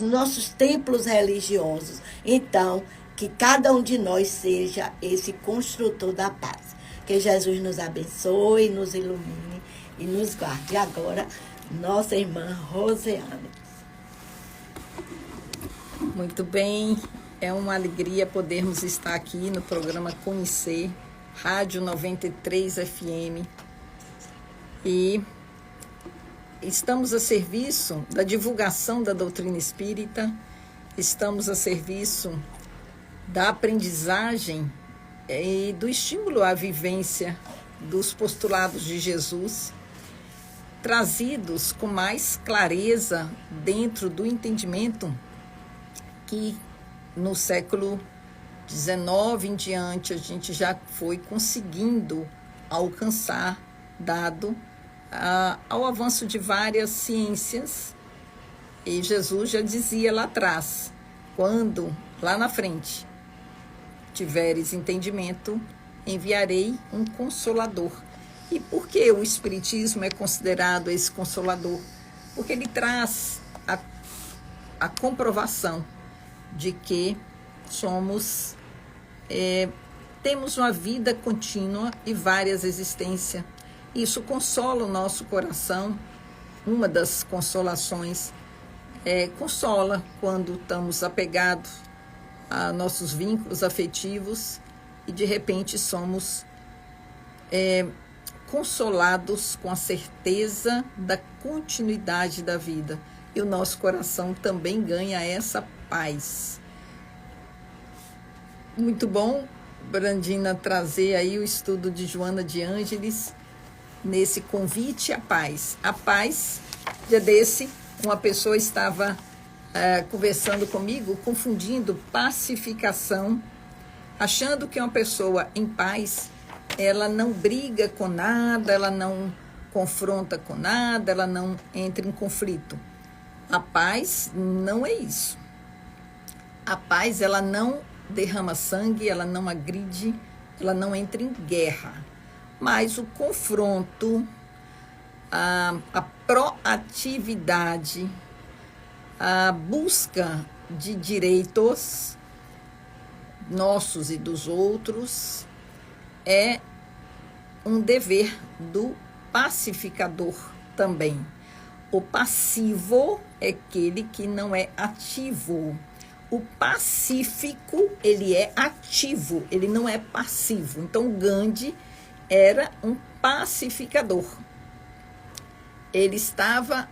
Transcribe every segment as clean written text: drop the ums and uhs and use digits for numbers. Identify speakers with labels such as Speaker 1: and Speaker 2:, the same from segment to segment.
Speaker 1: nossos templos religiosos. Então, que cada um de nós seja esse construtor da paz. Que Jesus nos abençoe, nos ilumine e nos guarde. E agora, nossa irmã Rosiane.
Speaker 2: Muito bem, é uma alegria podermos estar aqui no programa Conhecer, Rádio 93 FM. E estamos a serviço da divulgação da doutrina espírita, estamos a serviço da aprendizagem e do estímulo à vivência dos postulados de Jesus, trazidos com mais clareza dentro do entendimento que no século XIX em diante a gente já foi conseguindo alcançar, dado ao avanço de várias ciências. E Jesus já dizia lá atrás, quando lá na frente tiveres entendimento, enviarei um consolador. E por que o Espiritismo é considerado esse consolador? Porque ele traz a comprovação de que somos, temos uma vida contínua e várias existências. Isso consola o nosso coração. Uma das consolações consola quando estamos apegados a nossos vínculos afetivos e de repente somos consolados com a certeza da continuidade da vida. E o nosso coração também ganha essa paz. Muito bom, Brandina, trazer aí o estudo de Joana de Ângeles nesse convite à paz. A paz, dia desse, uma pessoa estava conversando comigo, confundindo pacificação, achando que uma pessoa em paz, ela não briga com nada, ela não confronta com nada, ela não entra em conflito. A paz não é isso. A paz, ela não derrama sangue, ela não agride, ela não entra em guerra. Mas o confronto, a proatividade, a busca de direitos nossos e dos outros é um dever do pacificador também. O passivo é aquele que não é ativo. O pacífico, ele é ativo, ele não é passivo. Então, Gandhi era um pacificador. Ele estava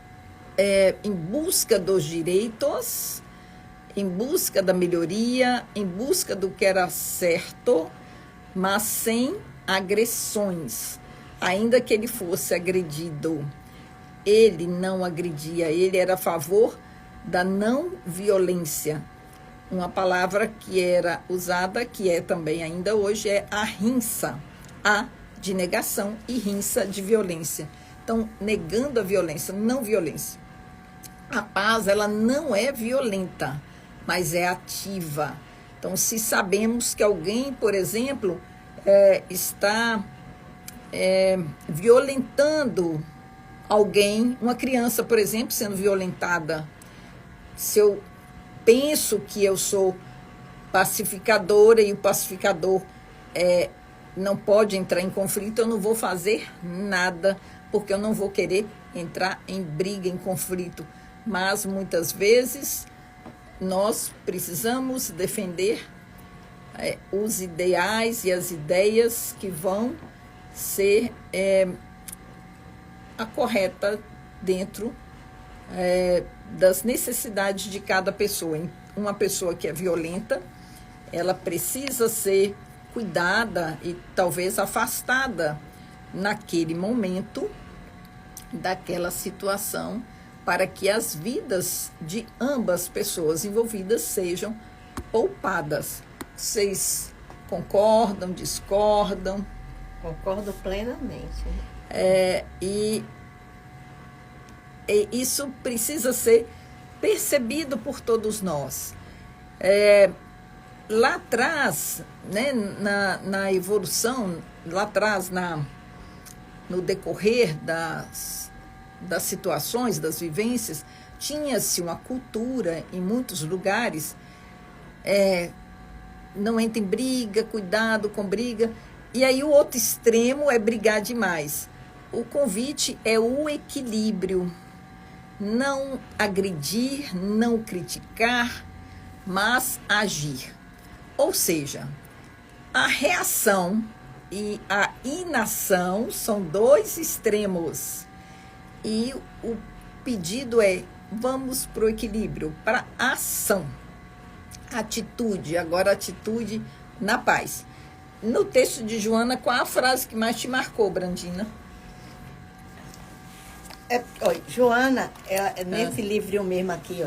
Speaker 2: em busca dos direitos, em busca da melhoria, em busca do que era certo, mas sem agressões. Ainda que ele fosse agredido, ele não agredia, ele era a favor da não violência. Uma palavra que era usada, que é também ainda hoje, é ahimsa. A de negação e rinça de violência. Então, negando a violência, não violência. A paz, ela não é violenta, mas é ativa. Então, se sabemos que alguém, por exemplo, está violentando alguém, uma criança, por exemplo, sendo violentada, se eu penso que eu sou pacificadora e o pacificador não pode entrar em conflito, eu não vou fazer nada, porque eu não vou querer entrar em briga, em conflito. Mas, muitas vezes, nós precisamos defender os ideais e as ideias que vão ser a correta dentro das necessidades de cada pessoa. Uma pessoa que é violenta, ela precisa ser cuidada e talvez afastada naquele momento daquela situação, para que as vidas de ambas pessoas envolvidas sejam poupadas. Vocês concordam, discordam?
Speaker 1: Concordo plenamente.
Speaker 2: E isso precisa ser percebido por todos nós. Lá atrás, né, na evolução, lá atrás, no decorrer das situações, das vivências, tinha-se uma cultura em muitos lugares, não entra em briga, cuidado com briga. E aí o outro extremo é brigar demais. O convite é o equilíbrio. Não agredir, não criticar, mas agir. Ou seja, a reação e a inação são dois extremos. E o pedido é, vamos para o equilíbrio, para a ação. Atitude, agora atitude na paz. No texto de Joana, qual a frase que mais te marcou, Brandina?
Speaker 1: Joana, nesse livro mesmo aqui,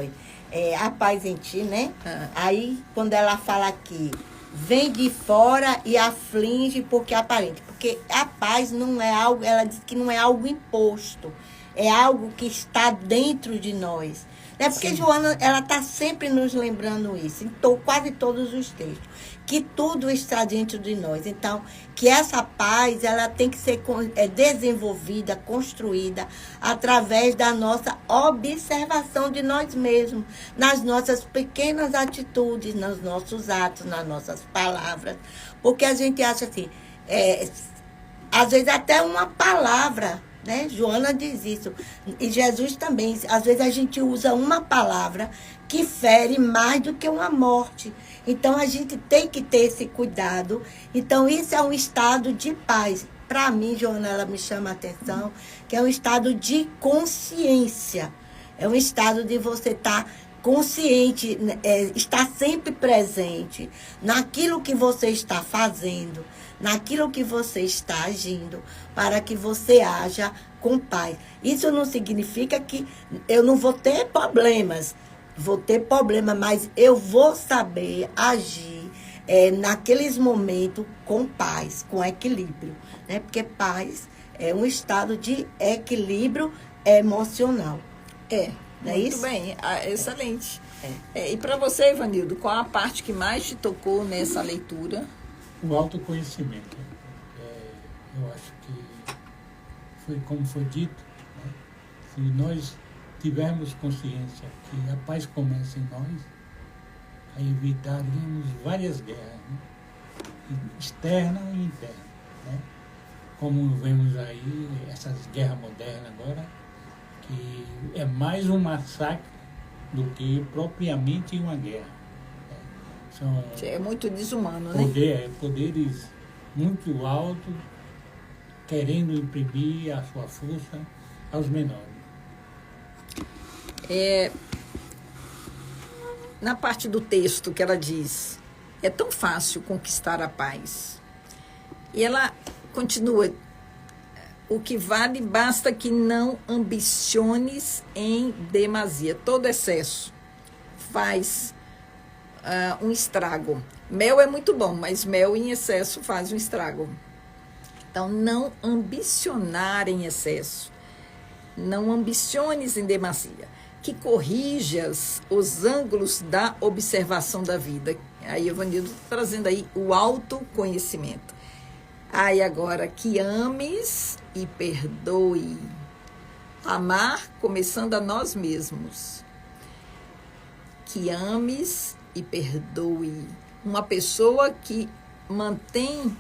Speaker 1: A Paz em Ti, né? Aí, quando ela fala aqui, vem de fora e aflige porque é aparente. Porque a paz não é algo, ela diz que não é algo imposto, é algo que está dentro de nós. Porque Joana, ela está sempre nos lembrando isso, em quase todos os textos, que tudo está dentro de nós. Então, que essa paz, ela tem que ser desenvolvida, construída, através da nossa observação de nós mesmos, nas nossas pequenas atitudes, nos nossos atos, nas nossas palavras. Porque a gente acha assim, às vezes até uma palavra, né? Joana diz isso. E Jesus também. Às vezes a gente usa uma palavra que fere mais do que uma morte. Então a gente tem que ter esse cuidado. Então isso é um estado de paz. Para mim, Joana, ela me chama a atenção, que é um estado de consciência. É um estado de você estar consciente, estar sempre presente naquilo que você está fazendo, naquilo que você está agindo, para que você haja com paz. Isso não significa que eu não vou ter problemas. Vou ter problema, mas eu vou saber agir naqueles momentos com paz, com equilíbrio, né? Porque paz é um estado de equilíbrio emocional. Não é
Speaker 2: muito
Speaker 1: isso?
Speaker 2: Bem, excelente. E para você, Ivanildo, qual a parte que mais te tocou nessa leitura?
Speaker 3: O autoconhecimento. Eu acho que foi como foi dito, né? Se nós tivermos consciência que a paz começa em nós, aí evitaríamos várias guerras, né? Externa e interna, né? Como vemos aí, essas guerras modernas agora, que é mais um massacre do que propriamente uma guerra.
Speaker 2: É muito desumano, né?
Speaker 3: Poderes muito altos, querendo imprimir a sua força aos menores.
Speaker 2: Na parte do texto que ela diz, é tão fácil conquistar a paz. E ela continua, o que vale basta que não ambiciones em demasia. Todo excesso faz um estrago. Mel é muito bom, mas mel em excesso faz um estrago. Então, não ambicionar em excesso. Não ambiciones em demasia. Que corrijas os ângulos da observação da vida. Aí, Evanildo trazendo aí o autoconhecimento. Aí, agora, que ames e perdoe. Amar começando a nós mesmos. Que ames e perdoe. Uma pessoa que mantém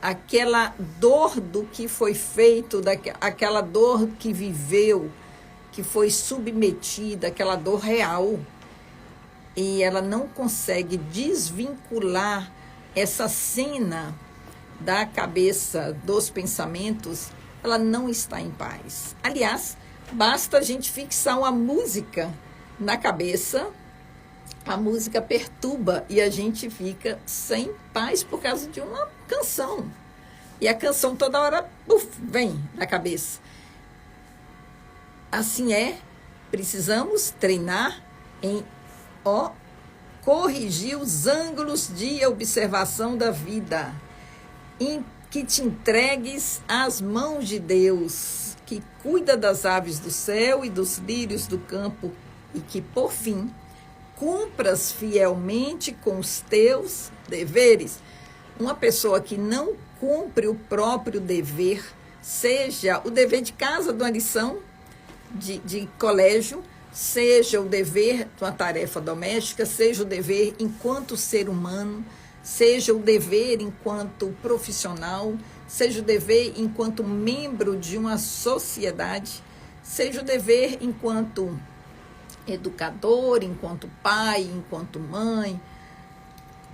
Speaker 2: aquela dor do que foi feito, aquela dor que viveu, que foi submetida, aquela dor real. E ela não consegue desvincular essa cena da cabeça, dos pensamentos, ela não está em paz. Aliás, basta a gente fixar uma música na cabeça, a música perturba e a gente fica sem paz por causa de uma canção. E a canção toda hora vem na cabeça. Assim precisamos treinar em corrigir os ângulos de observação da vida, em que te entregues às mãos de Deus, que cuida das aves do céu e dos lírios do campo, e que, por fim, cumpras fielmente com os teus deveres. Uma pessoa que não cumpre o próprio dever, seja o dever de casa, de uma lição de colégio, seja o dever de uma tarefa doméstica, seja o dever enquanto ser humano, seja o dever enquanto profissional, seja o dever enquanto membro de uma sociedade, seja o dever enquanto educador, enquanto pai, enquanto mãe,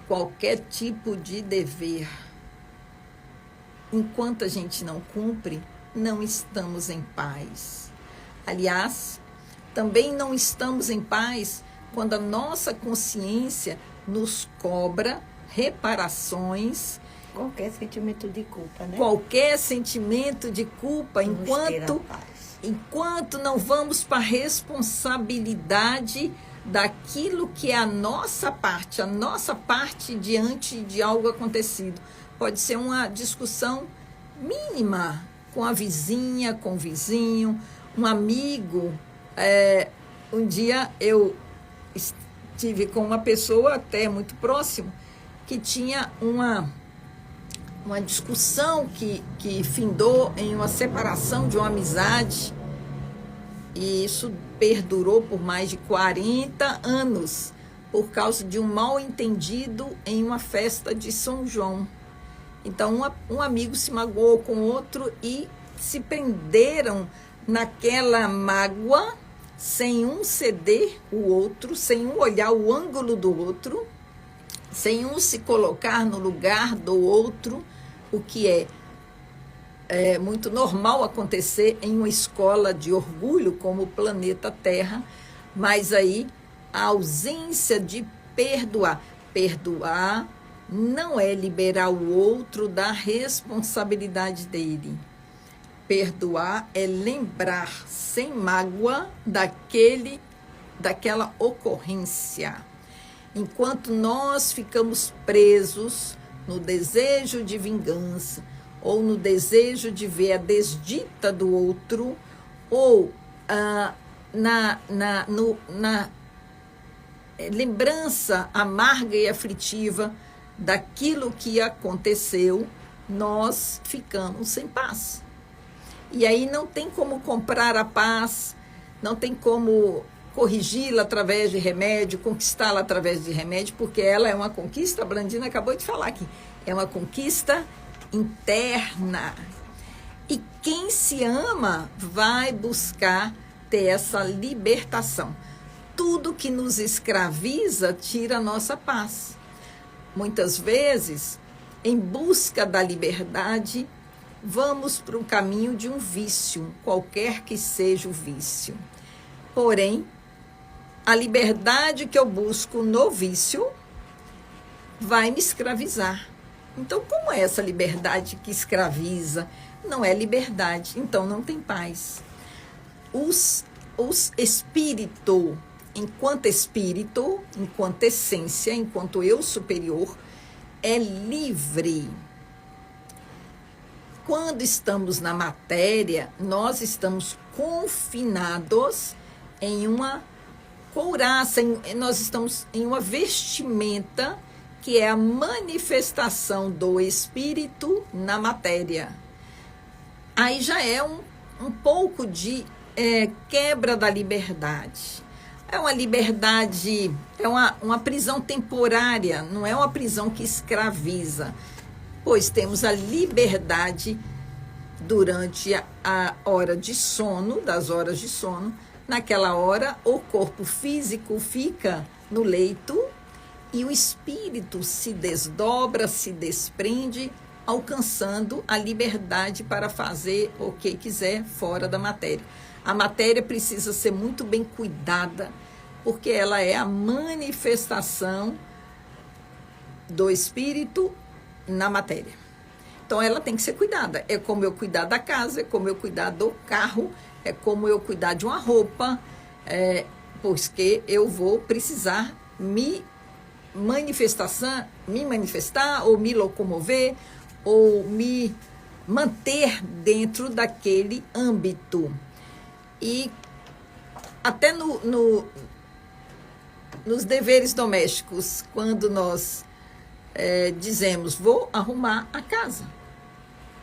Speaker 2: qualquer tipo de dever. Enquanto a gente não cumpre, não estamos em paz. Aliás, também não estamos em paz quando a nossa consciência nos cobra reparações.
Speaker 1: Qualquer sentimento de culpa, né?
Speaker 2: Qualquer sentimento de culpa, enquanto não vamos para a responsabilidade daquilo que é a nossa parte diante de algo acontecido. Pode ser uma discussão mínima com a vizinha, com o vizinho, um amigo. Um dia eu estive com uma pessoa até muito próxima que tinha uma discussão que findou em uma separação de uma amizade, e isso perdurou por mais de 40 anos por causa de um mal-entendido em uma festa de São João. Então um amigo se magoou com outro e se prenderam naquela mágoa sem um ceder o outro, sem um olhar o ângulo do outro, sem um se colocar no lugar do outro, o que é muito normal acontecer em uma escola de orgulho como o planeta Terra, mas aí a ausência de perdoar. Perdoar não é liberar o outro da responsabilidade dele. Perdoar é lembrar sem mágoa daquela ocorrência. Enquanto nós ficamos presos no desejo de vingança, ou no desejo de ver a desdita do outro, ou na lembrança amarga e aflitiva daquilo que aconteceu, nós ficamos sem paz. E aí não tem como comprar a paz, não tem como corrigi-la através de remédio, conquistá-la através de remédio, porque ela é uma conquista, a Blandina acabou de falar aqui, é uma conquista interna. E quem se ama vai buscar ter essa libertação. Tudo que nos escraviza tira a nossa paz. Muitas vezes, em busca da liberdade, vamos para o caminho de um vício, qualquer que seja o vício. Porém, a liberdade que eu busco no vício vai me escravizar. Então, como é essa liberdade que escraviza? Não é liberdade, então não tem paz. Os espírito, enquanto essência, enquanto eu superior, é livre. Quando estamos na matéria, nós estamos confinados em uma couraça, nós estamos em uma vestimenta que é a manifestação do espírito na matéria. Aí já é um pouco de quebra da liberdade. É uma liberdade, é uma prisão temporária, não é uma prisão que escraviza, pois temos a liberdade durante a hora de sono, das horas de sono. Naquela hora, o corpo físico fica no leito e o espírito se desdobra, se desprende, alcançando a liberdade para fazer o que quiser fora da matéria. A matéria precisa ser muito bem cuidada, porque ela é a manifestação do espírito na matéria. Então, ela tem que ser cuidada. É como eu cuidar da casa, é como eu cuidar do carro, é como eu cuidar de uma roupa, porque eu vou precisar me manifestar, ou me locomover, ou me manter dentro daquele âmbito. E até nos deveres domésticos, quando nós dizemos, vou arrumar a casa.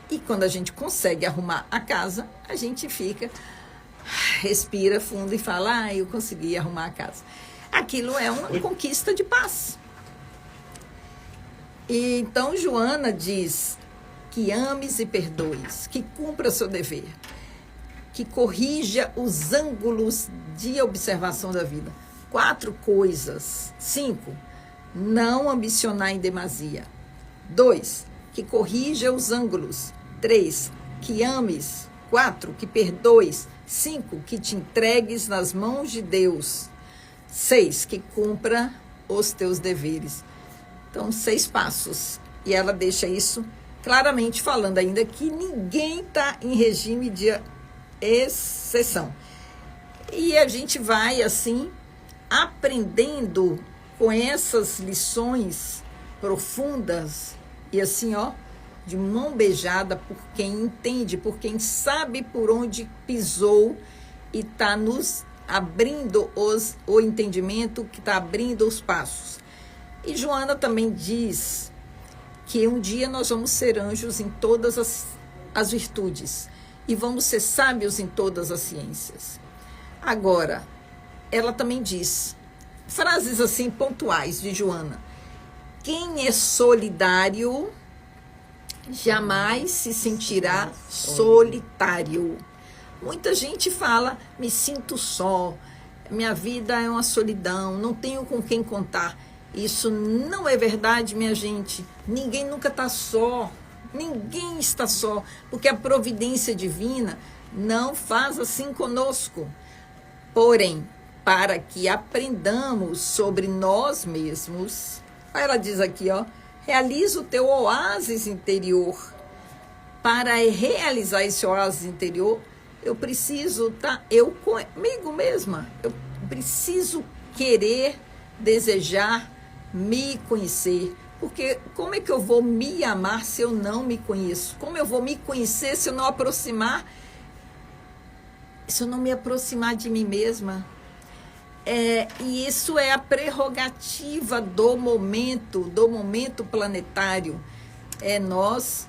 Speaker 2: E quando a gente consegue arrumar a casa, a gente fica respira fundo e fala, eu consegui arrumar a casa. Aquilo é uma conquista de paz. E então Joana diz que ames e perdoes, que cumpra seu dever, que corrija os ângulos de observação da vida. 4 coisas. 5, não ambicionar em demasia. 2, que corrija os ângulos. 3, que ames. 4, que perdoes. 5, que te entregues nas mãos de Deus. 6, que cumpra os teus deveres. Então, 6 passos. E ela deixa isso claramente falando ainda que ninguém está em regime de exceção. E a gente vai, assim, aprendendo com essas lições profundas e assim, de mão beijada por quem entende, por quem sabe por onde pisou e está nos abrindo o entendimento, que está abrindo os passos. E Joana também diz que um dia nós vamos ser anjos em todas as virtudes e vamos ser sábios em todas as ciências. Agora, ela também diz, frases assim pontuais de Joana, quem é solidário jamais se sentirá solitário. Muita gente fala, me sinto só, minha vida é uma solidão, não tenho com quem contar. Isso não é verdade, minha gente. Ninguém nunca está só. Ninguém está só. Porque a providência divina não faz assim conosco. Porém, para que aprendamos sobre nós mesmos, ela diz aqui, realiza o teu oásis interior. Para realizar esse oásis interior, eu preciso estar eu comigo mesma. Eu preciso querer, desejar, me conhecer, porque como é que eu vou me amar se eu não me conheço? Como eu vou me conhecer se eu não me aproximar de mim mesma? E isso é a prerrogativa do momento planetário, nós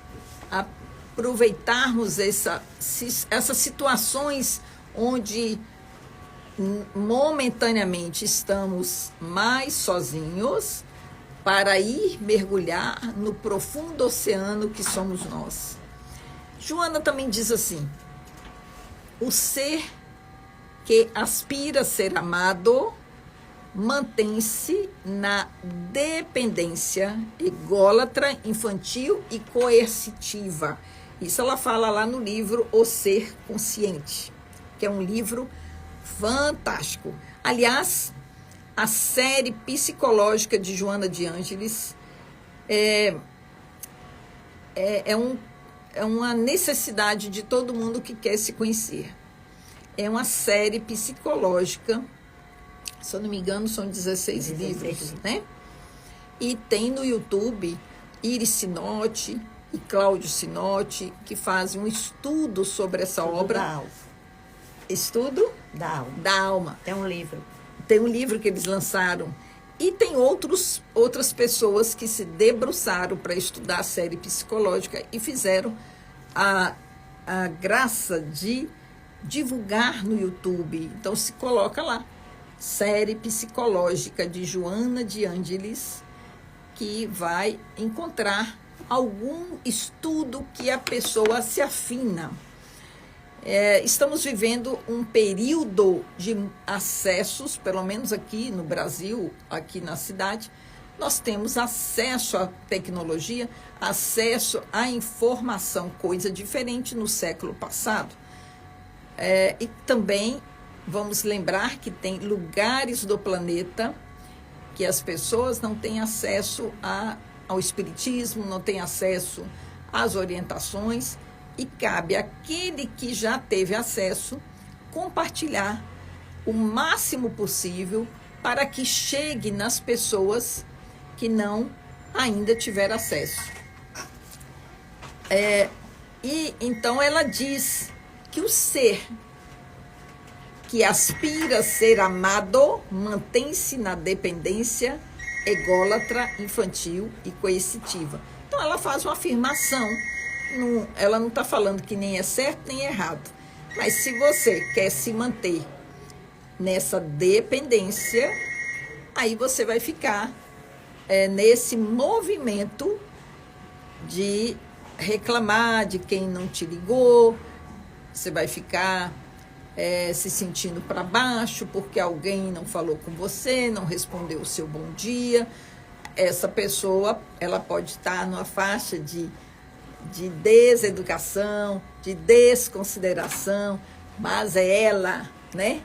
Speaker 2: aproveitarmos essas situações onde momentaneamente estamos mais sozinhos para ir mergulhar no profundo oceano que somos nós. Joana também diz assim, o ser que aspira a ser amado mantém-se na dependência ególatra, infantil e coercitiva. Isso ela fala lá no livro O Ser Consciente, que é um livro fantástico. Aliás, a série psicológica de Joana de Ângeles é uma necessidade de todo mundo que quer se conhecer. É uma série psicológica, se eu não me engano, são 16 livros, né? E tem no YouTube Iris Sinotti e Cláudio Sinotti, que fazem um estudo sobre essa obra.
Speaker 1: Da alma.
Speaker 2: Estudo?
Speaker 1: Da alma. Tem um livro.
Speaker 2: Tem um livro que eles lançaram. E tem outras pessoas que se debruçaram para estudar a série psicológica e fizeram a graça de divulgar no YouTube. Então se coloca lá, série psicológica de Joana de Ângeles, que vai encontrar algum estudo que a pessoa se afina. Estamos vivendo um período de acessos, pelo menos aqui no Brasil, aqui na cidade, nós temos acesso à tecnologia, acesso à informação, coisa diferente no século passado. E também vamos lembrar que tem lugares do planeta que as pessoas não têm acesso ao espiritismo, não têm acesso às orientações, e cabe àquele que já teve acesso compartilhar o máximo possível para que chegue nas pessoas que não ainda tiveram acesso. E então ela diz que o ser que aspira a ser amado mantém-se na dependência ególatra, infantil e coercitiva. Então ela faz uma afirmação, ela não está falando que nem é certo nem é errado. Mas se você quer se manter nessa dependência, aí você vai ficar nesse movimento de reclamar de quem não te ligou, você vai ficar se sentindo para baixo porque alguém não falou com você, não respondeu o seu bom dia. Essa pessoa, ela pode estar numa faixa de deseducação, de desconsideração, mas ela, né?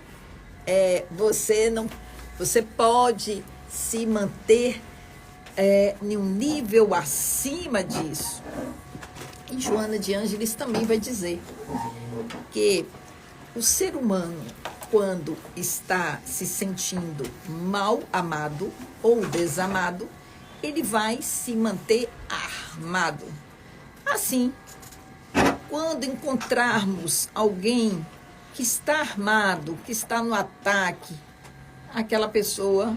Speaker 2: Você pode se manter em um nível acima disso. E Joana de Ângeles também vai dizer que o ser humano, quando está se sentindo mal amado ou desamado, ele vai se manter armado. Assim, quando encontrarmos alguém que está armado, que está no ataque, aquela pessoa,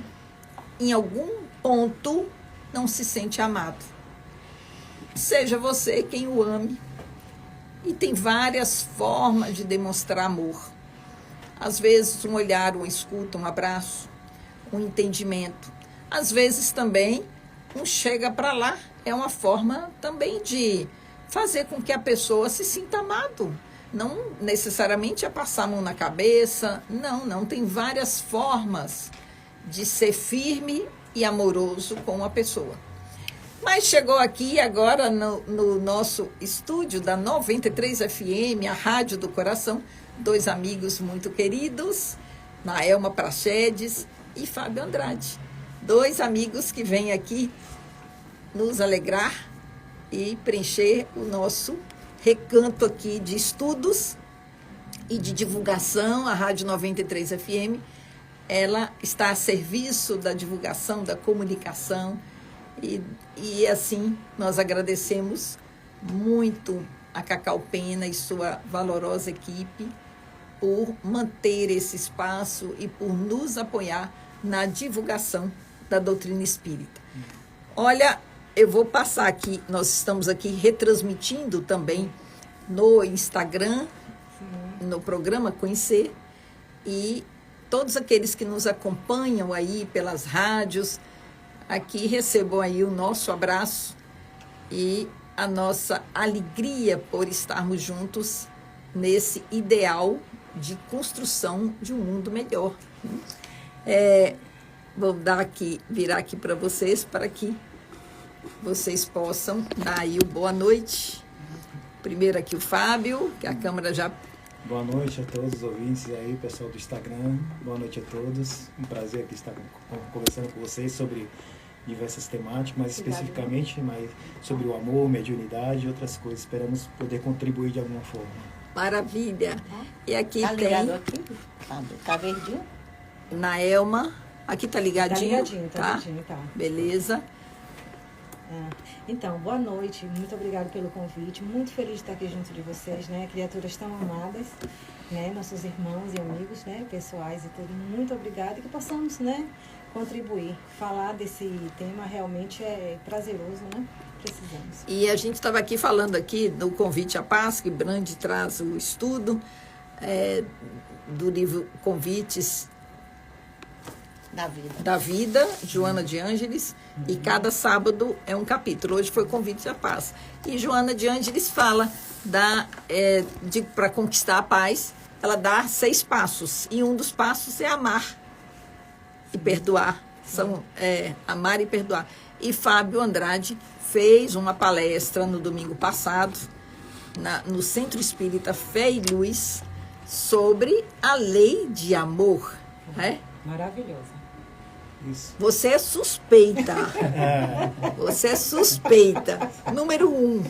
Speaker 2: em algum ponto, não se sente amado. Seja você quem o ame. E tem várias formas de demonstrar amor. Às vezes, um olhar, uma escuta, um abraço, um entendimento. Às vezes, também, um chega para lá. É uma forma também de fazer com que a pessoa se sinta amado. Não necessariamente é passar a mão na cabeça. Não. Tem várias formas de ser firme e amoroso com a pessoa. Mas chegou aqui agora no nosso estúdio da 93 FM, a Rádio do Coração, 2 amigos muito queridos, Naelma Prachedes e Fábio Andrade. 2 amigos que vêm aqui nos alegrar e preencher o nosso recanto aqui de estudos e de divulgação. A Rádio 93 FM, ela está a serviço da divulgação, da comunicação. E assim, nós agradecemos muito a Cacau Pena e sua valorosa equipe por manter esse espaço e por nos apoiar na divulgação da doutrina espírita. Olha, eu vou passar aqui, nós estamos aqui retransmitindo também no Instagram, no programa Conhecer, e todos aqueles que nos acompanham aí pelas rádios, aqui recebam aí o nosso abraço e a nossa alegria por estarmos juntos nesse ideal de construção de um mundo melhor. Vou virar aqui para vocês, para que vocês possam dar aí o boa noite. Primeiro aqui o Fábio, que a câmera já...
Speaker 4: Boa noite a todos os ouvintes aí, pessoal do Instagram. Boa noite a todos. Um prazer aqui estar conversando com vocês sobre diversas temáticas, mais especificamente sobre o amor, mediunidade e outras coisas. Esperamos poder contribuir de alguma forma.
Speaker 2: Maravilha. E aqui
Speaker 1: tá
Speaker 2: tem...
Speaker 1: ligado aqui? Tá verdinho?
Speaker 2: Naelma. Aqui tá ligadinho?
Speaker 5: Tá ligadinho, tá ligadinho, tá.
Speaker 2: Beleza.
Speaker 5: Então, boa noite. Muito obrigada pelo convite. Muito feliz de estar aqui junto de vocês, né? Criaturas tão amadas, né? Nossos irmãos e amigos, né? Pessoais e tudo. Muito obrigada. E que possamos, né? Contribuir. Falar desse tema realmente é prazeroso, né? Precisamos.
Speaker 2: E a gente estava aqui falando aqui do Convite à Paz, que Brande traz o estudo do livro Convites da Vida, Joana de Ângeles, e cada sábado é um capítulo. Hoje foi Convite à Paz. E Joana de Ângeles fala para conquistar a paz, ela dá 6 passos, e um dos passos é amar e perdoar. Amar e perdoar. E Fábio Andrade fez uma palestra no domingo passado, no Centro Espírita Fé e Luz, sobre a lei de amor.
Speaker 5: Maravilhosa.
Speaker 4: Isso.
Speaker 2: Você é suspeita. Você é suspeita. Número 1.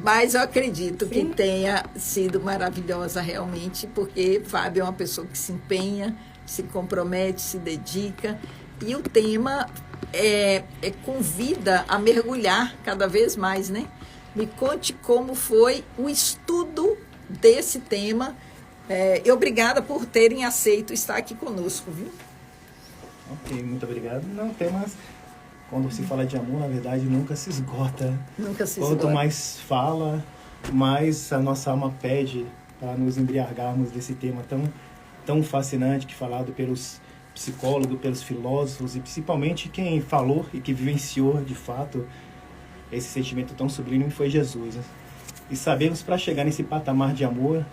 Speaker 2: Mas eu acredito que tenha sido maravilhosa realmente, porque Fábio é uma pessoa que se empenha, se compromete, se dedica. E o tema convida a mergulhar cada vez mais, né? Me conte como foi o estudo desse tema. E obrigada por terem aceito estar aqui conosco, viu?
Speaker 4: Ok, muito obrigado. Não, temas, quando se fala de amor, na verdade, nunca se esgota.
Speaker 2: Nunca se
Speaker 4: Quanto
Speaker 2: esgota.
Speaker 4: mais fala, mas a nossa alma pede para nos embriagarmos desse tema tão fascinante, que falado pelos psicólogos, pelos filósofos, e principalmente quem falou e que vivenciou de fato esse sentimento tão sublime foi Jesus, né? E sabemos, para chegar nesse patamar de amor,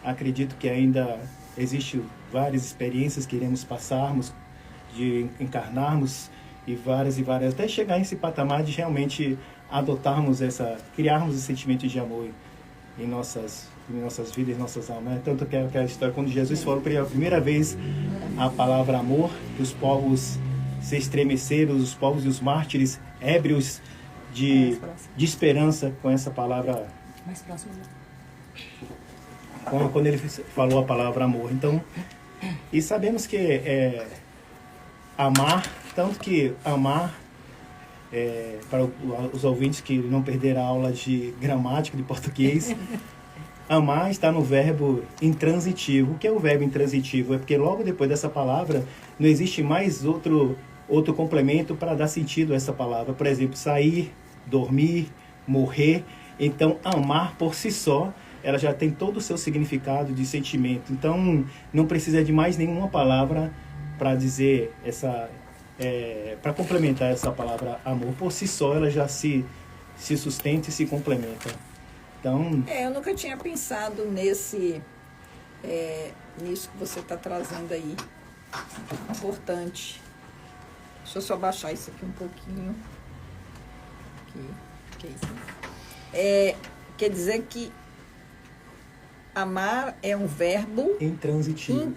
Speaker 4: acredito que ainda existe várias experiências que iremos passarmos, de encarnarmos, e várias, até chegar nesse patamar de realmente adotarmos criarmos esse sentimento de amor em nossas vidas, em nossas almas, né? Tanto que aquela história, quando Jesus falou pela primeira vez a palavra amor, que os povos se estremeceram, os povos e os mártires ébrios de esperança com essa palavra,
Speaker 5: Mais próximo.
Speaker 4: quando ele falou a palavra amor. Então, e sabemos que amar, tanto que amar, para os ouvintes que não perderam a aula de gramática de português, amar está no verbo intransitivo. O que é o verbo intransitivo? É porque logo depois dessa palavra não existe mais outro complemento para dar sentido a essa palavra. Por exemplo, sair, dormir, morrer. Então, amar por si só, ela já tem todo o seu significado de sentimento. Então, não precisa de mais nenhuma palavra para dizer para complementar essa palavra amor. Por si só, ela já se sustenta e se complementa. Então,
Speaker 2: eu nunca tinha pensado nisso que você está trazendo aí. Importante. Deixa eu só baixar isso aqui um pouquinho. Que é isso? Quer dizer que amar é um verbo intransitivo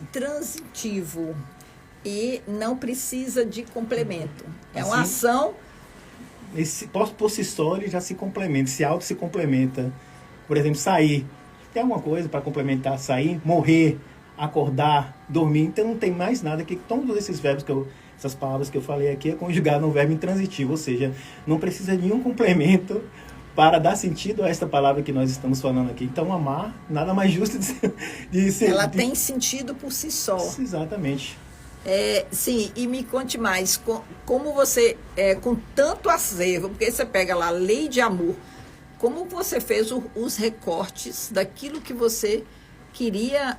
Speaker 2: e não precisa de complemento. É uma ação.
Speaker 4: Por si só, ele já se complementa, se complementa. Por exemplo, sair. Tem alguma coisa para complementar sair? Morrer, acordar, dormir. Então não tem mais nada que todos esses verbos essas palavras que eu falei aqui é conjugado no verbo intransitivo, ou seja, não precisa de nenhum complemento para dar sentido a esta palavra que nós estamos falando aqui. Então, amar, nada mais justo de ser...
Speaker 2: Ela tem sentido por si só.
Speaker 4: Exatamente.
Speaker 2: Sim, e me conte mais, como você, com tanto acervo, porque você pega lá a lei de amor, como você fez os recortes daquilo que você queria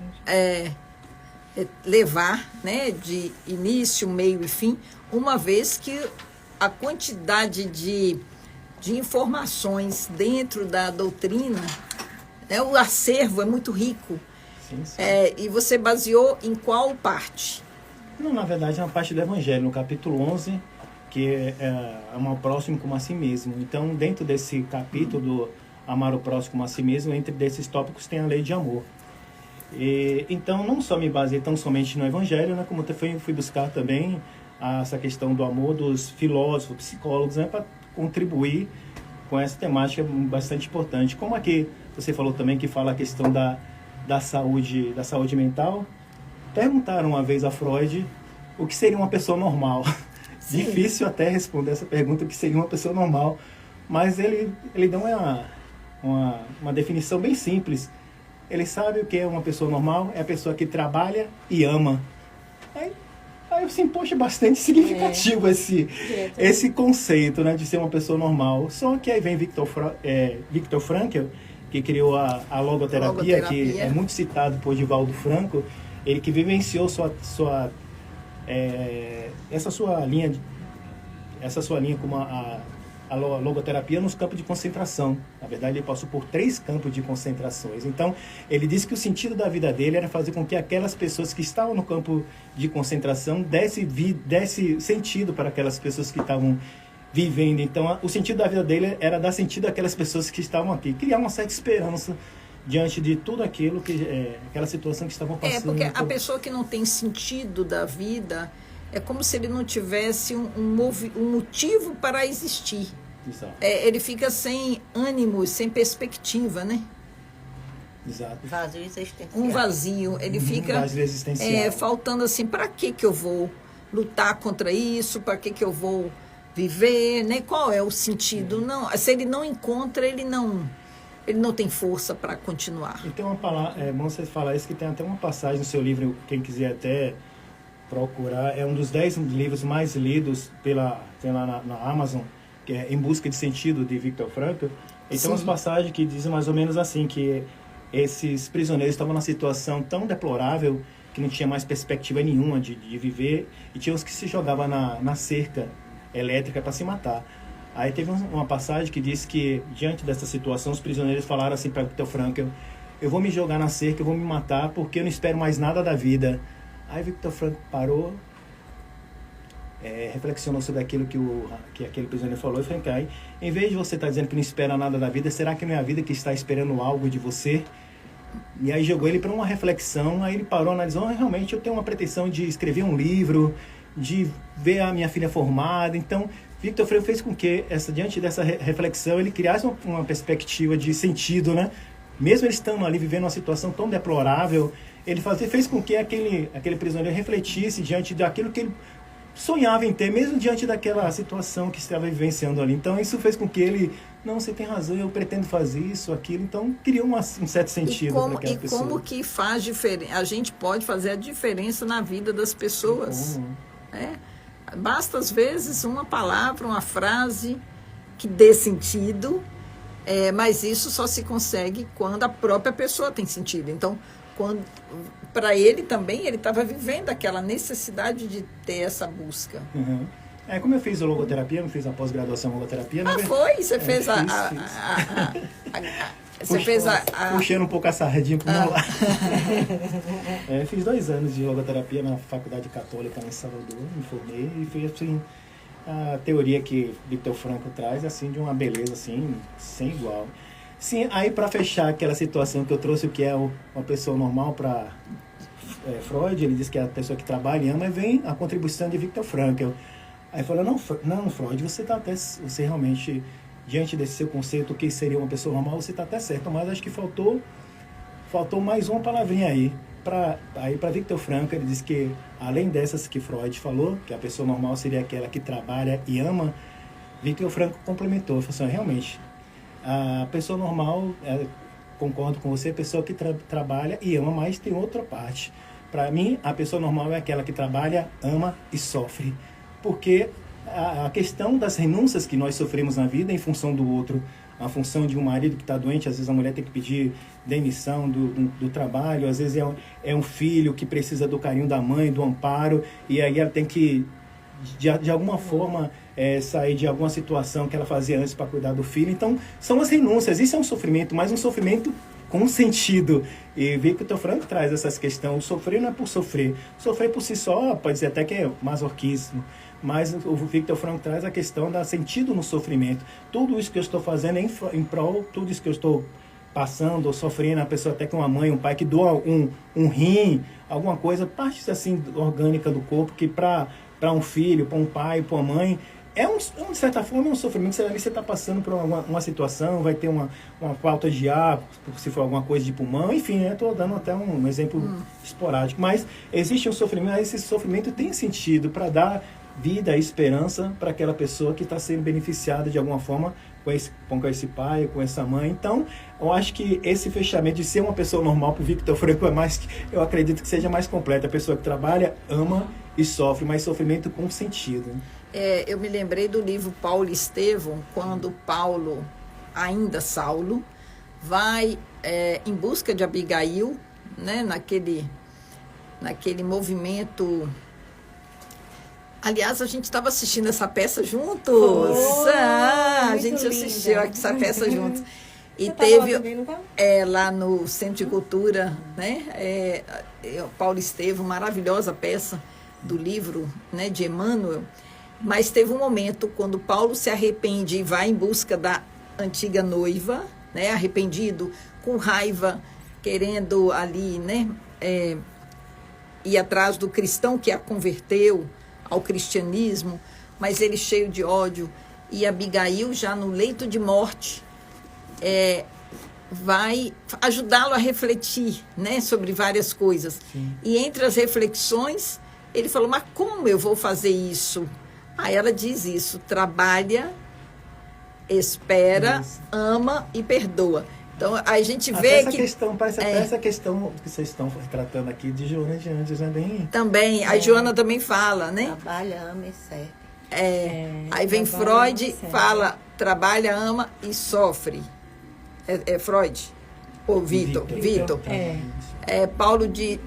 Speaker 2: levar, né, de início, meio e fim, uma vez que a quantidade de informações dentro da doutrina, né, o acervo é muito rico.
Speaker 4: Sim, sim.
Speaker 2: E você baseou em qual parte?
Speaker 4: Não, na verdade, é uma parte do Evangelho, no capítulo 11, que é amar o próximo como a si mesmo. Então, dentro desse capítulo do amar o próximo como a si mesmo, entre desses tópicos tem a lei de amor. Então, não só me baseei tão somente no Evangelho, né, como eu fui buscar também essa questão do amor dos filósofos, psicólogos, né, para contribuir com essa temática bastante importante. Como aqui você falou também que fala a questão da saúde mental, perguntaram uma vez a Freud o que seria uma pessoa normal. Sim. Difícil até responder essa pergunta, o que seria uma pessoa normal, mas ele deu uma definição bem simples. Ele sabe o que é uma pessoa normal, é a pessoa que trabalha e ama. Aí assim, poxa, bastante significativo esse conceito, né, de ser uma pessoa normal. Só que aí vem Viktor Frankl, que criou a logoterapia, que é muito citado por Divaldo Franco, ele que vivenciou essa sua linha como a logoterapia nos campos de concentração. Na verdade, ele passou por 3 campos de concentrações. Então, ele disse que o sentido da vida dele era fazer com que aquelas pessoas que estavam no campo de concentração desse sentido para aquelas pessoas que estavam vivendo. Então, o sentido da vida dele era dar sentido àquelas pessoas que estavam aqui, criar uma certa esperança diante de tudo aquilo aquela situação que estavam passando.
Speaker 2: Porque a pessoa que não tem sentido da vida é como se ele não tivesse um motivo para existir.
Speaker 4: Exato.
Speaker 2: Ele fica sem ânimo, sem perspectiva, né?
Speaker 4: Exato.
Speaker 1: Vazio existencial.
Speaker 2: Um vazio. Ele fica
Speaker 4: vazio existencial.
Speaker 2: faltando assim, para que eu vou lutar contra isso? Para que eu vou viver? Né? Qual é o sentido? Não, se ele não encontra, ele não tem força para continuar.
Speaker 4: E tem uma palavra, é bom você falar isso, que tem até uma passagem no seu livro, quem quiser até procurar, é um dos 10 livros mais lidos tem lá na Amazon, que é Em Busca de Sentido, de Viktor Frankl. Então, as passagens que dizem mais ou menos assim, que esses prisioneiros estavam numa situação tão deplorável que não tinha mais perspectiva nenhuma de viver, e tinha uns que se jogavam na cerca elétrica para se matar. Aí teve uma passagem que diz que, diante dessa situação, os prisioneiros falaram assim para Viktor Frankl: eu vou me jogar na cerca, eu vou me matar, porque eu não espero mais nada da vida. Aí Viktor Frankl parou, reflexionou sobre aquilo que aquele prisioneiro falou, e falou: em vez de você estar dizendo que não espera nada da vida, será que não é a vida que está esperando algo de você? E aí jogou ele para uma reflexão. Aí ele parou, analisou: realmente eu tenho uma pretensão de escrever um livro, de ver a minha filha formada. Então Viktor Frankl fez com que, diante dessa reflexão, ele criasse uma perspectiva de sentido, né? Mesmo ele estando ali vivendo uma situação tão deplorável, ele fez com que aquele prisioneiro refletisse diante daquilo que ele sonhava em ter, mesmo diante daquela situação que estava vivenciando ali. Então isso fez com que ele: não, você tem razão, eu pretendo fazer isso, aquilo. Então criou um certo sentido para aquela pessoa.
Speaker 2: E como que faz diferença? A gente pode fazer a diferença na vida das pessoas. Basta, às vezes, uma palavra, uma frase que dê sentido, mas isso só se consegue quando a própria pessoa tem sentido. Então, para ele também, ele estava vivendo aquela necessidade de ter essa busca.
Speaker 4: Uhum. Como eu fiz a logoterapia, eu fiz a pós-graduação em logoterapia.
Speaker 2: Foi? Você fez você fez
Speaker 4: puxando um pouco a sardinha para o meu lado. Fiz 2 anos de logoterapia na Faculdade Católica em Salvador, me formei e fiz assim, a teoria que Viktor Frankl traz, assim, de uma beleza assim, sem igual. Sim, aí para fechar aquela situação que eu trouxe, o que é uma pessoa normal para Freud, ele diz que é a pessoa que trabalha e ama, e vem a contribuição de Viktor Frankl. Aí fala: não, Freud, você realmente, diante desse seu conceito, o que seria uma pessoa normal, você está até certo, mas acho que faltou mais uma palavrinha aí. Para Viktor Frankl, ele diz que, além dessas que Freud falou, que a pessoa normal seria aquela que trabalha e ama, Viktor Frankl complementou, falou assim: realmente, a pessoa normal, concordo com você, a pessoa que trabalha e ama, mas tem outra parte. Para mim, a pessoa normal é aquela que trabalha, ama e sofre. Porque a questão das renúncias que nós sofremos na vida em função do outro, a função de um marido que está doente, às vezes a mulher tem que pedir demissão do trabalho, às vezes é um filho que precisa do carinho da mãe, do amparo, e aí ela tem que, de alguma forma, sair de alguma situação que ela fazia antes para cuidar do filho. Então, são as renúncias. Isso é um sofrimento, mas um sofrimento com sentido. E Viktor Frankl traz essas questões. Sofrer não é por sofrer. Sofrer por si só pode dizer até que é masoquismo. Mas o Viktor Frankl traz a questão da sentido no sofrimento. Tudo isso que eu estou fazendo é em prol, tudo isso que eu estou passando ou sofrendo, a pessoa até com uma mãe, um pai que doa um rim, alguma coisa, parte assim orgânica do corpo, que para um filho, para um pai, para uma mãe, de certa forma, é um sofrimento. Você está passando por uma situação, vai ter uma falta de ar, se for alguma coisa de pulmão, enfim, estou dando até um exemplo esporádico, mas existe um sofrimento, esse sofrimento tem sentido para dar vida, esperança para aquela pessoa que está sendo beneficiada de alguma forma com esse pai, com essa mãe. Então, eu acho que esse fechamento de ser uma pessoa normal para o Viktor Frankl eu acredito que seja mais completo. A pessoa que trabalha, ama e sofre, mas sofrimento com sentido.
Speaker 2: Eu me lembrei do livro Paulo e Estevão, quando Paulo, ainda Saulo, vai em busca de Abigail, né, naquele movimento. Aliás, a gente estava assistindo essa peça juntos. A gente assistiu essa peça juntos. E
Speaker 5: você
Speaker 2: teve
Speaker 5: também, não tá?
Speaker 2: Lá no Centro de Cultura, né? Paulo Estevão, maravilhosa peça do livro, né, de Emmanuel. Mas teve um momento quando Paulo se arrepende e vai em busca da antiga noiva, né, arrependido, com raiva, querendo ali, né, ir atrás do cristão que a converteu ao cristianismo, mas ele cheio de ódio. E Abigail, já no leito de morte, vai ajudá-lo a refletir, né, sobre várias coisas. Sim. E entre as reflexões, ele falou: mas como eu vou fazer isso? Aí ela diz isso: trabalha, espera, ama e perdoa. Então, a gente vê
Speaker 4: essa questão, parece até essa questão que vocês estão tratando aqui de Joana de Anjos, né?
Speaker 2: Também, a Joana também fala, né?
Speaker 1: Trabalha, ama e serve.
Speaker 2: Aí vem Freud, fala, trabalha, ama e sofre. É Freud? Ou Vitor? Vitor. Paulo de...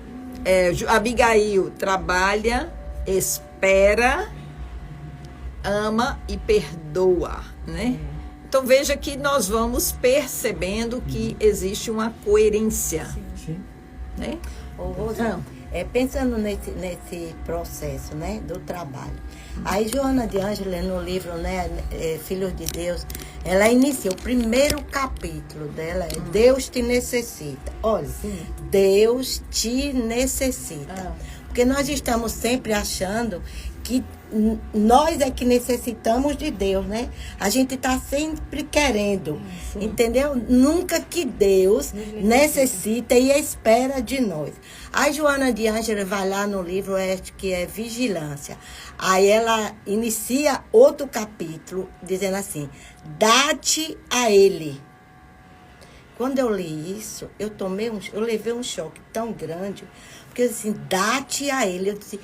Speaker 2: Abigail trabalha, espera, ama e perdoa, né? Então veja que nós vamos percebendo que existe uma coerência.
Speaker 4: Sim.
Speaker 2: Né?
Speaker 1: Ô, Rosa, pensando nesse processo, né, do trabalho. Aí Joana de Ângeles, no livro, né, Filhos de Deus, ela inicia o primeiro capítulo dela, é Deus te necessita. Olha, Deus te necessita. Porque nós estamos sempre achando que nós é que necessitamos de Deus, né? A gente está sempre querendo, entendeu? Nunca que Deus necessita e espera de nós. A Joana de Ângeles vai lá no livro, que é Vigilância. Aí ela inicia outro capítulo, dizendo assim, dá-te a Ele. Quando eu li isso, eu levei um choque tão grande, porque assim, dá-te a Ele. Eu disse,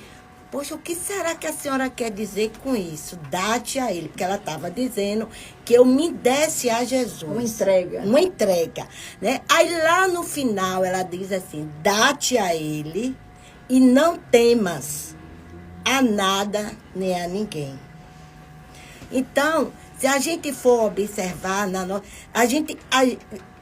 Speaker 1: poxa, o que será que a senhora quer dizer com isso? Dá-te a Ele. Porque ela estava dizendo que eu me desse a Jesus.
Speaker 2: Uma entrega.
Speaker 1: Uma entrega, né? Aí lá no final ela diz assim, dá-te a Ele e não temas a nada nem a ninguém. Então, se a gente for observar,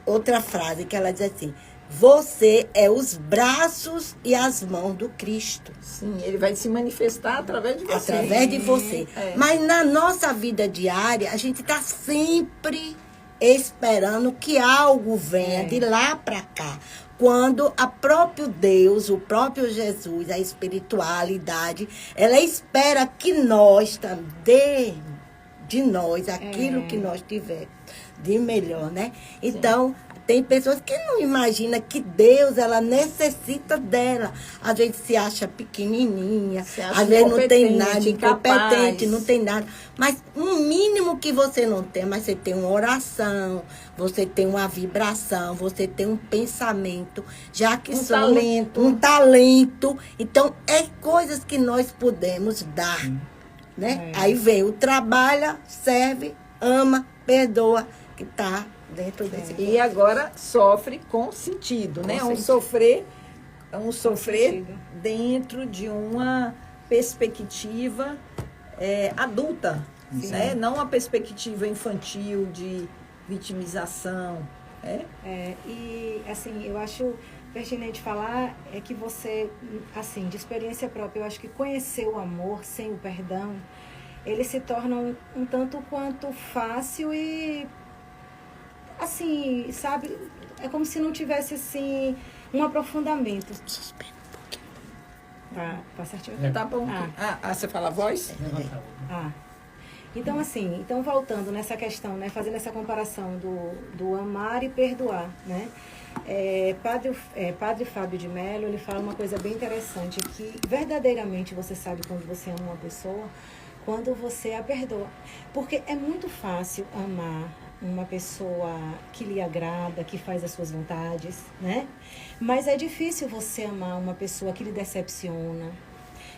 Speaker 1: outra frase que ela diz assim, você é os braços e as mãos do Cristo.
Speaker 2: Sim, ele vai se manifestar através de você.
Speaker 1: Através de você. Mas na nossa vida diária, a gente está sempre esperando que algo venha de lá para cá. Quando a próprio Deus, o próprio Jesus, a espiritualidade, ela espera que nós dê de nós aquilo que nós tivermos de melhor, né? Então, tem pessoas que não imaginam que Deus, ela necessita dela. Às vezes se acha pequenininha, às vezes não tem nada, incompetente, não tem nada. Mas um mínimo que você não tem, mas você tem uma oração, você tem uma vibração, você tem um pensamento, já que um talento. Então, é coisas que nós podemos dar, né? Aí vem o trabalha, serve, ama, perdoa, que está dentro desse
Speaker 2: E agora sofre com sentido, né? Um sofrer dentro de uma perspectiva adulta, né? Não uma perspectiva infantil de vitimização.
Speaker 5: E assim, eu acho pertinente falar que você, assim, de experiência própria, eu acho que conhecer o amor sem o perdão, ele se torna um tanto quanto fácil e assim, sabe, é como se não tivesse, assim, um aprofundamento.
Speaker 1: Suspende um pouquinho.
Speaker 5: Tá certinho?
Speaker 2: Tá bom. Você fala a voz?
Speaker 5: Então, assim, voltando nessa questão, né, fazendo essa comparação do amar e perdoar, né, Padre Fábio de Mello, ele fala uma coisa bem interessante, que verdadeiramente você sabe quando você ama uma pessoa, quando você a perdoa. Porque é muito fácil amar uma pessoa que lhe agrada, que faz as suas vontades, né? Mas é difícil você amar uma pessoa que lhe decepciona.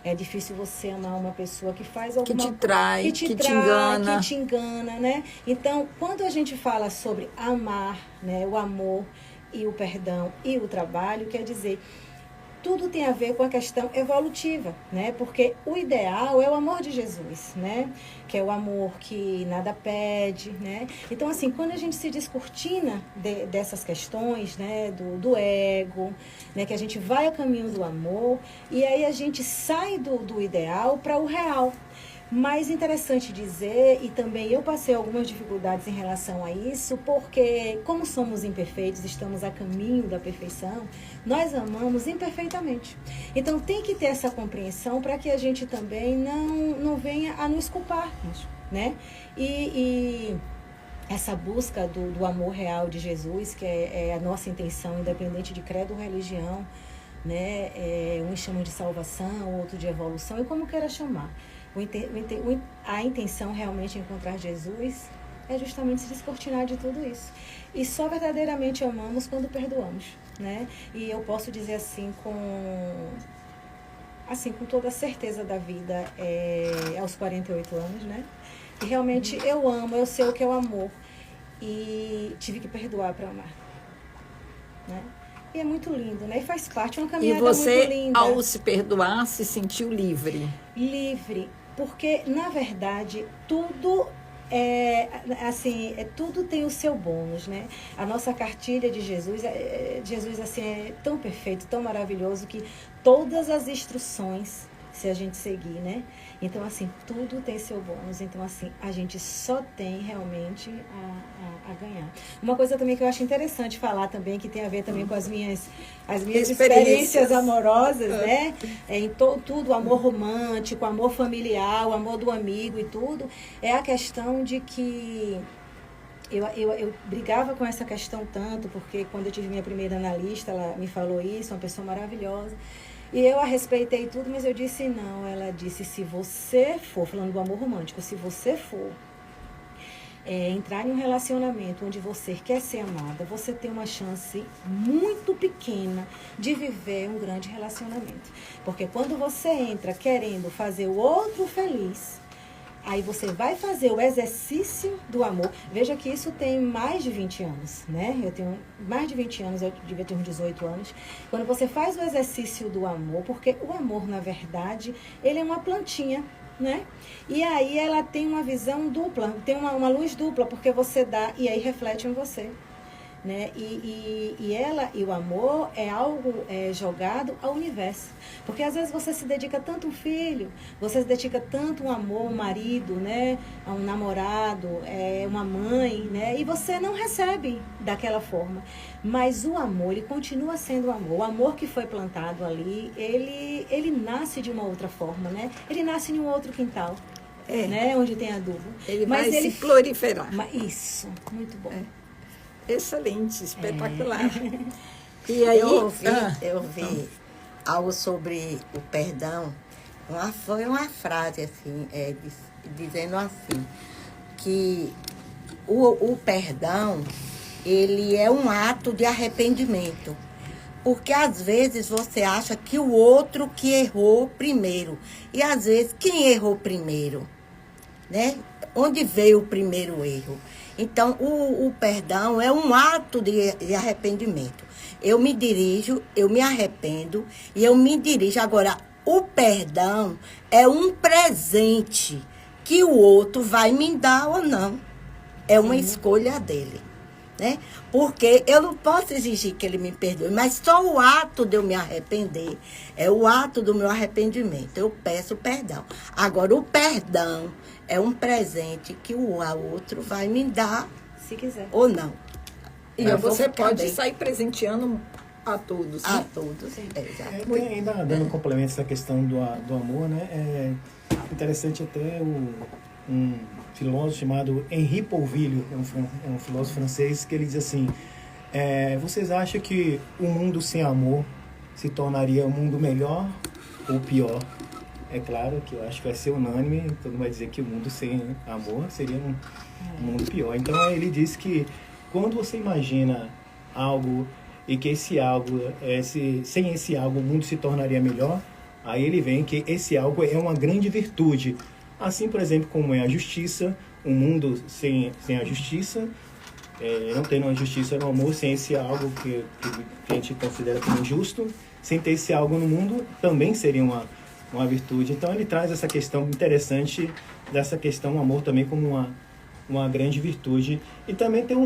Speaker 5: É difícil você amar uma pessoa que faz alguma
Speaker 2: coisa... Que te trai, que te engana,
Speaker 5: né? Então, quando a gente fala sobre amar, né, o amor e o perdão e o trabalho, quer dizer... Tudo tem a ver com a questão evolutiva, né? Porque o ideal é o amor de Jesus, né? Que é o amor que nada pede, né? Então, assim, quando a gente se descortina dessas questões, né? Do ego, né? Que a gente vai ao caminho do amor e aí a gente sai do ideal para o real. Mas interessante dizer, e também eu passei algumas dificuldades em relação a isso, porque como somos imperfeitos, estamos a caminho da perfeição, nós amamos imperfeitamente. Então tem que ter essa compreensão para que a gente também não venha a nos culpar, né? E essa busca do amor real de Jesus, que é a nossa intenção, independente de credo ou religião, né? Uns chamam de salvação, outro de evolução, e como queira chamar. A intenção realmente de encontrar Jesus é justamente se descortinar de tudo isso. E só verdadeiramente amamos quando perdoamos, né? E eu posso dizer assim com toda a certeza da vida, aos 48 anos, né? E realmente eu amo, eu sei o que é o amor. e tive que perdoar para amar. Né? E é muito lindo, né? E faz parte de uma
Speaker 2: E
Speaker 5: caminhada
Speaker 2: você,
Speaker 5: muito linda.
Speaker 2: ao se perdoar, se sentiu livre.
Speaker 5: Livre, porque, na verdade, tudo tudo tem o seu bônus, né? A nossa cartilha de Jesus, Jesus assim, é tão perfeito, tão maravilhoso, que todas as instruções, se a gente seguir, né? Então, assim, tudo tem seu bônus. Então, assim, a gente só tem realmente a ganhar. Uma coisa também que eu acho interessante falar também, que tem a ver também com as minhas experiências amorosas, né? Em tudo, o amor romântico, o amor familiar, o amor do amigo e tudo, é a questão de que eu brigava com essa questão tanto, porque quando eu tive minha primeira analista, ela me falou isso, uma pessoa maravilhosa. E eu a respeitei tudo, mas eu disse não. Ela disse, se você for, falando do amor romântico, se você for entrar em um relacionamento onde você quer ser amada, você tem uma chance muito pequena de viver um grande relacionamento. Porque quando você entra querendo fazer o outro feliz, aí você vai fazer o exercício do amor. Veja que isso tem mais de 20 anos, né? Eu tenho mais de 20 anos, eu devia ter uns 18 anos. Quando você faz o exercício do amor, porque o amor, na verdade, ele é uma plantinha, né? E aí ela tem uma visão dupla, tem uma luz dupla, porque você dá e aí reflete em você. Né? E o amor é algo jogado ao universo. Porque às vezes você se dedica tanto a um filho, você se dedica tanto a um amor, um marido, né? A um namorado, uma mãe, né? E você não recebe daquela forma. Mas o amor, ele continua sendo o amor. O amor que foi plantado ali, ele nasce de uma outra forma, né? Ele nasce em um outro quintal, né? Onde tem adubo.
Speaker 2: Ele vai se proliferar.
Speaker 5: Isso, muito bom.
Speaker 2: Excelente, espetacular. E aí,
Speaker 1: eu ouvi algo sobre o perdão. Foi uma frase assim, dizendo assim, que o perdão, ele é um ato de arrependimento. Porque às vezes você acha que o outro que errou primeiro. E às vezes, quem errou primeiro? Né? Onde veio o primeiro erro? Então, o perdão é um ato de arrependimento. Eu me dirijo, eu me arrependo e eu me dirijo. Agora, o perdão é um presente que o outro vai me dar ou não. É uma escolha dele, né? Porque eu não posso exigir que ele me perdoe, mas só o ato de eu me arrepender é o ato do meu arrependimento. Eu peço perdão. Agora, o perdão é um presente que o outro vai me dar,
Speaker 5: se quiser,
Speaker 1: ou não.
Speaker 2: E você pode sair presenteando a todos.
Speaker 1: A
Speaker 2: né?
Speaker 1: todos, exato.
Speaker 4: Ainda dando complemento a essa questão do amor, né? É interessante até um filósofo chamado Henri Pouville, é um filósofo francês, que ele diz assim, vocês acham que um mundo sem amor se tornaria um mundo melhor ou pior? É claro que eu acho que vai ser unânime, todo mundo vai dizer que o mundo sem amor seria um mundo pior. Então ele diz que quando você imagina algo e que esse algo, sem esse algo o mundo se tornaria melhor, aí ele vem que esse algo é uma grande virtude. Assim, por exemplo, como é a justiça, um mundo sem a justiça, não tendo uma justiça no amor, sem esse algo que a gente considera como justo, sem ter esse algo no mundo, também seria uma virtude. Então ele traz essa questão interessante, dessa questão, o amor também como uma grande virtude. E também tem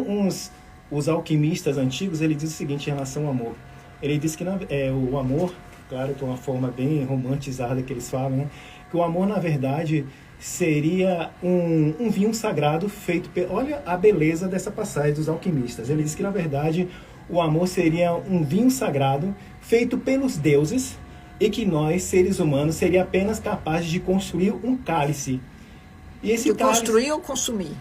Speaker 4: os alquimistas antigos, ele diz o seguinte em relação ao amor. Ele diz que o amor, claro que é uma forma bem romantizada que eles falam, né? Que o amor, na verdade, seria um vinho sagrado feito... Olha a beleza dessa passagem dos alquimistas. Ele diz que, na verdade, o amor seria um vinho sagrado feito pelos deuses e que nós, seres humanos, seria apenas capazes de construir um cálice. E esse cálice...
Speaker 2: Construir ou consumir?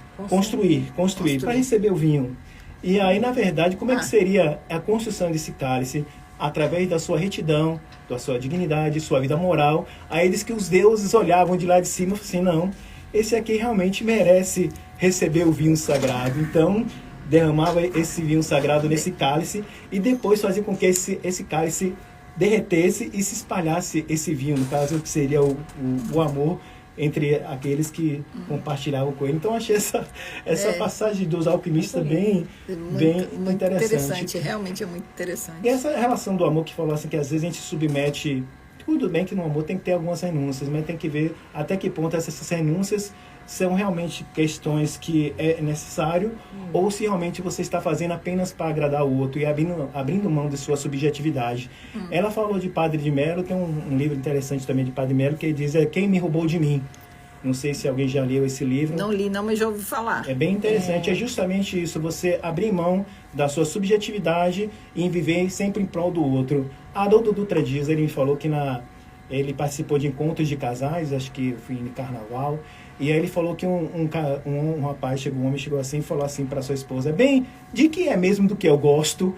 Speaker 4: Construir, para receber o vinho. E aí, na verdade, como é que seria a construção desse cálice? Através da sua retidão, da sua dignidade, sua vida moral. Aí diz que os deuses olhavam de lá de cima e falavam assim, não, esse aqui realmente merece receber o vinho sagrado. Então, derramava esse vinho sagrado nesse cálice e depois fazia com que esse cálice derretesse e se espalhasse esse vinho, no caso que seria o amor, entre aqueles que compartilhavam com ele. Então, eu achei essa passagem dos alquimistas bem interessante.
Speaker 2: Realmente é muito interessante.
Speaker 4: E essa relação do amor que falou assim, que às vezes a gente submete... Tudo bem que no amor tem que ter algumas renúncias, mas tem que ver até que ponto essas renúncias são realmente questões que é necessário ou se realmente você está fazendo apenas para agradar o outro e abrindo mão de sua subjetividade. Ela falou de Padre de Mello, tem um livro interessante também de Padre de Mello que ele diz Quem me roubou de mim. Não sei se alguém já leu esse livro.
Speaker 2: Não li, não, mas já ouvi falar.
Speaker 4: É bem interessante, é justamente isso, você abrir mão da sua subjetividade e viver sempre em prol do outro. Haroldo Dutra Dias, ele me falou que ele participou de encontros de casais, acho que foi em carnaval, e aí ele falou que um rapaz chegou, um homem chegou assim e falou assim para sua esposa, bem, de que é mesmo do que eu gosto?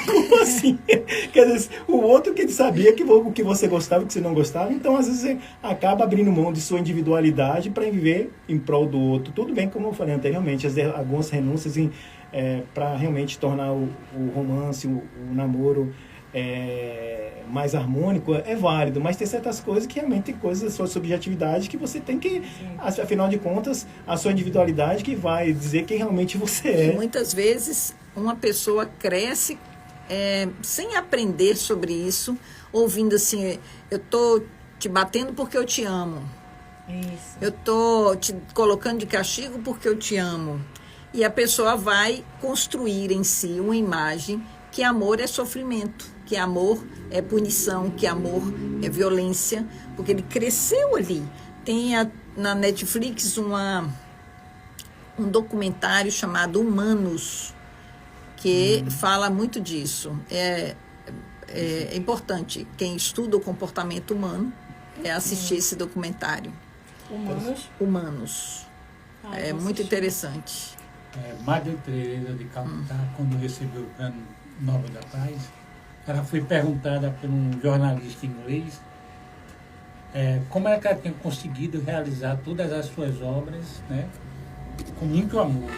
Speaker 4: Como assim? Quer dizer, o outro que ele sabia o que você gostava e o que você não gostava, então às vezes você acaba abrindo mão de sua individualidade para viver em prol do outro. Tudo bem, como eu falei anteriormente, algumas renúncias para realmente tornar o romance, o namoro mais harmônico é válido, mas tem certas coisas que realmente tem coisas da sua subjetividade que você tem que, afinal de contas, a sua individualidade que vai dizer quem realmente você é.
Speaker 2: E muitas vezes uma pessoa cresce sem aprender sobre isso, ouvindo assim, eu estou te batendo porque eu te amo.
Speaker 5: Isso.
Speaker 2: Eu estou te colocando de castigo porque eu te amo. E a pessoa vai construir em si uma imagem que amor é sofrimento, que amor é punição, que amor é violência, porque ele cresceu ali. Tem na Netflix um documentário chamado Humanos, que fala muito disso. É importante, quem estuda o comportamento humano, assistir esse documentário. Humanos. É muito interessante.
Speaker 3: Madre Teresa de Calcutá, quando recebeu o Prêmio Nobel da Paz, ela foi perguntada por um jornalista inglês como é que ela tinha conseguido realizar todas as suas obras, né, com muito amor.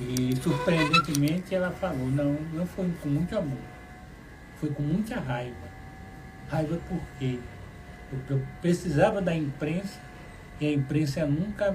Speaker 3: E, surpreendentemente, ela falou, não foi com muito amor, foi com muita raiva. Raiva por quê? Porque eu precisava da imprensa e a imprensa nunca